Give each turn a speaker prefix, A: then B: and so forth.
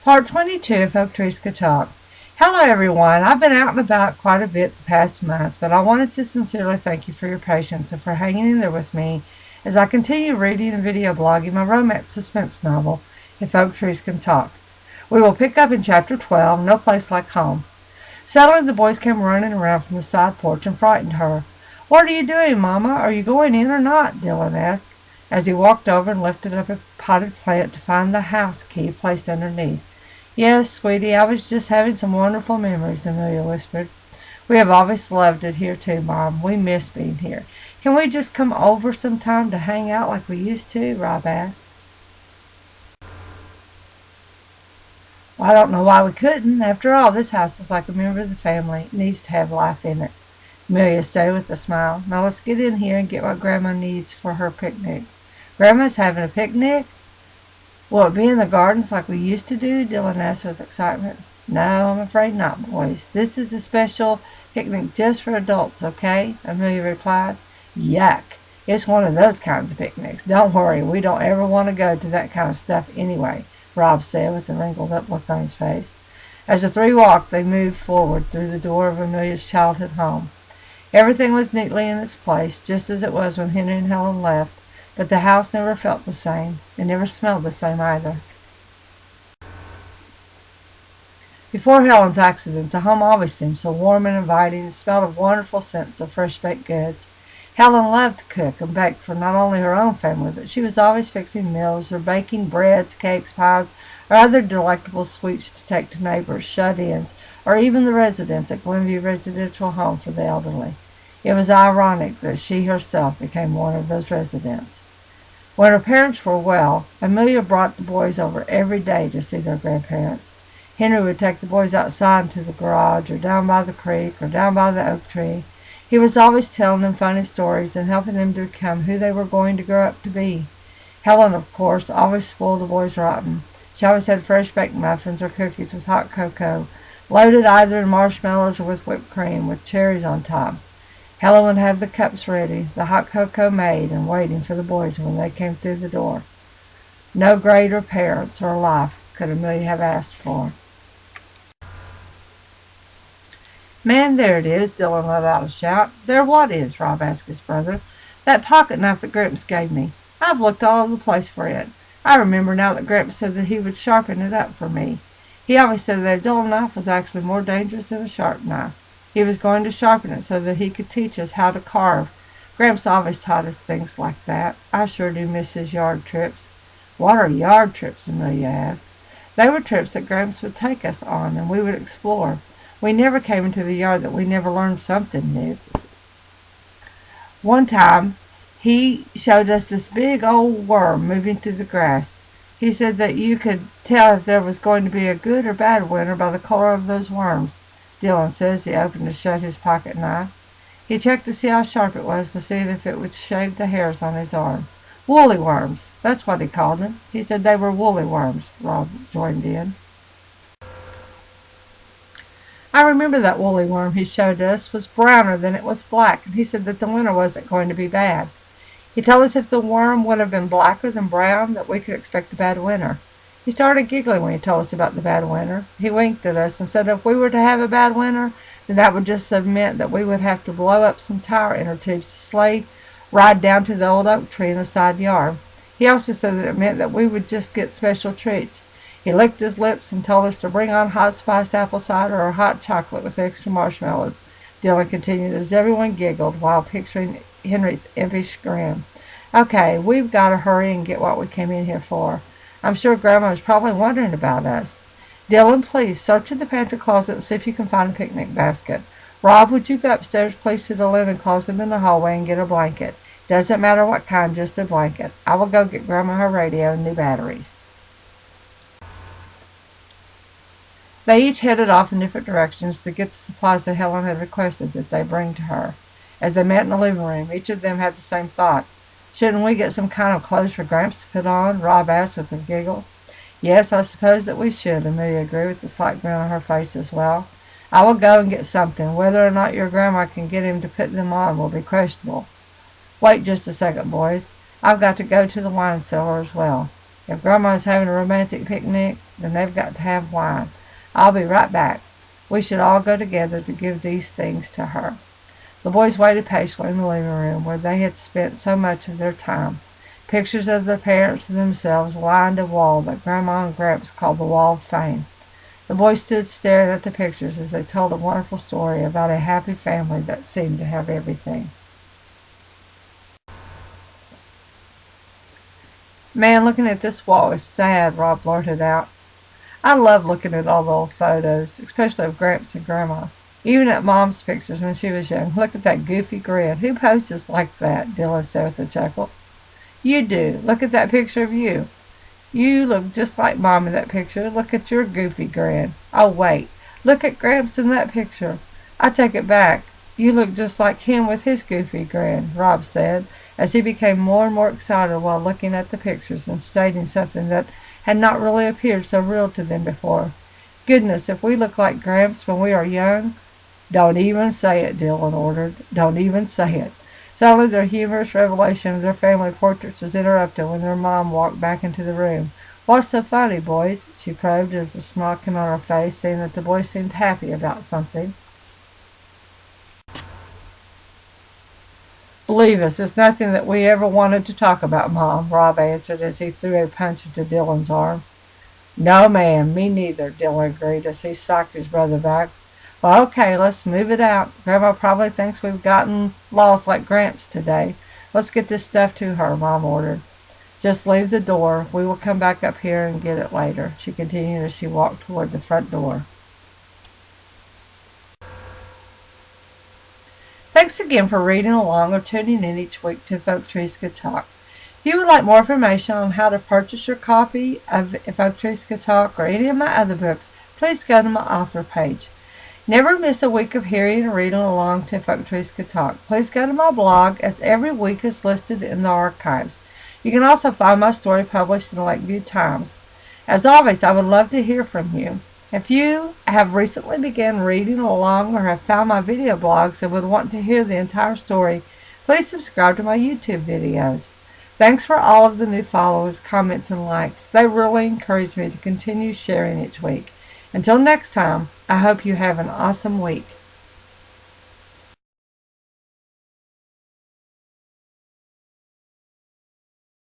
A: Part 22 of Oak Trees Could Talk. Hello everyone. I've been out and about quite a bit the past month, but I wanted to sincerely thank you for your patience and for hanging in there with me as I continue reading and video blogging my romance suspense novel, If Oak Trees Can Talk. We will pick up in Chapter 12, No Place Like Home. Suddenly the boys came running around from the side porch and frightened her. "What are you doing, Mama? Are you going in or not?" Dylan asked, as he walked over and lifted up a potted plant to find the house key placed underneath. "Yes, sweetie, I was just having some wonderful memories," Amelia whispered. "We have always loved it here too, Mom. We miss being here. Can we just come over sometime to hang out like we used to?" Rob asked. "Well, I don't know why we couldn't. After all, this house is like a member of the family. It needs to have life in it." Amelia stated with a smile. "Now let's get in here and get what Grandma needs for her picnic." "Grandma's having a picnic? Will it be in the gardens like we used to do?" Dylan asked with excitement. "No, I'm afraid not, boys. This is a special picnic just for adults, okay?" Amelia replied. "Yuck. It's one of those kinds of picnics. Don't worry, we don't ever want to go to that kind of stuff anyway," Rob said with a wrinkled up look on his face. As the three walked, they moved forward through the door of Amelia's childhood home. Everything was neatly in its place, just as it was when Henry and Helen left, but the house never felt the same. It never smelled the same either. Before Helen's accident, the home always seemed so warm and inviting and smelled of wonderful scents of fresh baked goods. Helen loved to cook and bake for not only her own family, but she was always fixing meals or baking breads, cakes, pies, or other delectable sweets to take to neighbors, shut-ins, or even the residents at Glenview Residential Home for the Elderly. It was ironic that she herself became one of those residents. When her parents were well, Amelia brought the boys over every day to see their grandparents. Henry would take the boys outside into the garage, or down by the creek, or down by the oak tree. He was always telling them funny stories and helping them to become who they were going to grow up to be. Helen, of course, always spoiled the boys rotten. She always had fresh baked muffins or cookies with hot cocoa, loaded either in marshmallows or with whipped cream, with cherries on top. Helen would have the cups ready, the hot cocoa made, and waiting for the boys when they came through the door. No greater parents or life could Amelia have asked for. "Man, there it is!" Dylan let out a shout. "There what is?" Rob asked his brother. "That pocket knife that Gramps gave me. I've looked all over the place for it. I remember now that Gramps said that he would sharpen it up for me. He always said that a dull knife was actually more dangerous than a sharp knife. He was going to sharpen it so that he could teach us how to carve. Gramps always taught us things like that. I sure do miss his yard trips." "What are yard trips?" Amelia asked. "They were trips that Gramps would take us on, and we would explore. We never came into the yard that we never learned something new. One time, he showed us this big old worm moving through the grass. He said that you could tell if there was going to be a good or bad winter by the color of those worms," Dylan says he opened and shut his pocket knife. He checked to see how sharp it was by seeing if it would shave the hairs on his arm. "Woolly worms, that's what he called them. He said they were woolly worms," Rob joined in. "I remember that woolly worm he showed us was browner than it was black, and he said that the winter wasn't going to be bad. He told us if the worm would have been blacker than brown, that we could expect a bad winter. He started giggling when he told us about the bad winter. He winked at us and said if we were to have a bad winter, then that would just have meant that we would have to blow up some tire inner tubes to sleigh ride down to the old oak tree in the side yard. He also said that it meant that we would just get special treats. He licked his lips and told us to bring on hot spiced apple cider or hot chocolate with extra marshmallows," Dylan continued as everyone giggled while picturing Henry's impish grin. "Okay, we've got to hurry and get what we came in here for. I'm sure Grandma is probably wondering about us. Dylan, please search in the pantry closet and see if you can find a picnic basket. Rob, would you go upstairs please to the linen closet in the hallway and get a blanket? Doesn't matter what kind, just a blanket. I will go get Grandma her radio and new batteries." They each headed off in different directions to get the supplies that Helen had requested that they bring to her. As they met in the living room, each of them had the same thought. "Shouldn't we get some kind of clothes for Gramps to put on?" Rob asked with a giggle. "Yes, I suppose that we should," Amelia agreed with a slight grin on her face as well. "I will go and get something. Whether or not your grandma can get him to put them on will be questionable. Wait just a second, boys. I've got to go to the wine cellar as well. If Grandma is having a romantic picnic, then they've got to have wine. I'll be right back. We should all go together to give these things to her." The boys waited patiently in the living room where they had spent so much of their time. Pictures of their parents and themselves lined a wall that Grandma and Gramps called the Wall of Fame. The boys stood staring at the pictures as they told a wonderful story about a happy family that seemed to have everything. "Man, looking at this wall is sad," Rob blurted out. "I love looking at all the old photos, especially of Gramps and Grandma. Even at Mom's pictures when she was young. Look at that goofy grin. Who poses like that?" Dylan said with a chuckle. "You do. Look at that picture of you. You look just like Mom in that picture. Look at your goofy grin. Oh, wait. Look at Gramps in that picture. I take it back. You look just like him with his goofy grin," Rob said, as he became more and more excited while looking at the pictures and stating something that had not really appeared so real to them before. "Goodness, if we look like Gramps when we are young—" "Don't even say it," Dylan ordered. "Don't even say it." Suddenly their humorous revelation of their family portraits was interrupted when their mom walked back into the room. "What's so funny, boys?" she probed as a smile came on her face, seeing that the boys seemed happy about something. "Believe us, it's nothing that we ever wanted to talk about, Mom," Rob answered as he threw a punch into Dylan's arm. "No, ma'am, me neither," Dylan agreed as he socked his brother back. "Well, okay, let's move it out. Grandma probably thinks we've gotten lost like Gramps today. Let's get this stuff to her," Mom ordered. "Just leave the door. We will come back up here and get it later," she continued as she walked toward the front door. Thanks again for reading along or tuning in each week to If Oak Trees Could Talk. If you would like more information on how to purchase your copy of If Oak Trees Could Talk or any of my other books, please go to my author page. Never miss a week of hearing or reading along to If Oak Trees Could Talk. Please go to my blog, as every week is listed in the archives. You can also find my story published in the Lakeview Times. As always, I would love to hear from you. If you have recently begun reading along or have found my video blogs and would want to hear the entire story, please subscribe to my YouTube videos. Thanks for all of the new followers, comments, and likes. They really encourage me to continue sharing each week. Until next time, I hope you have an awesome week.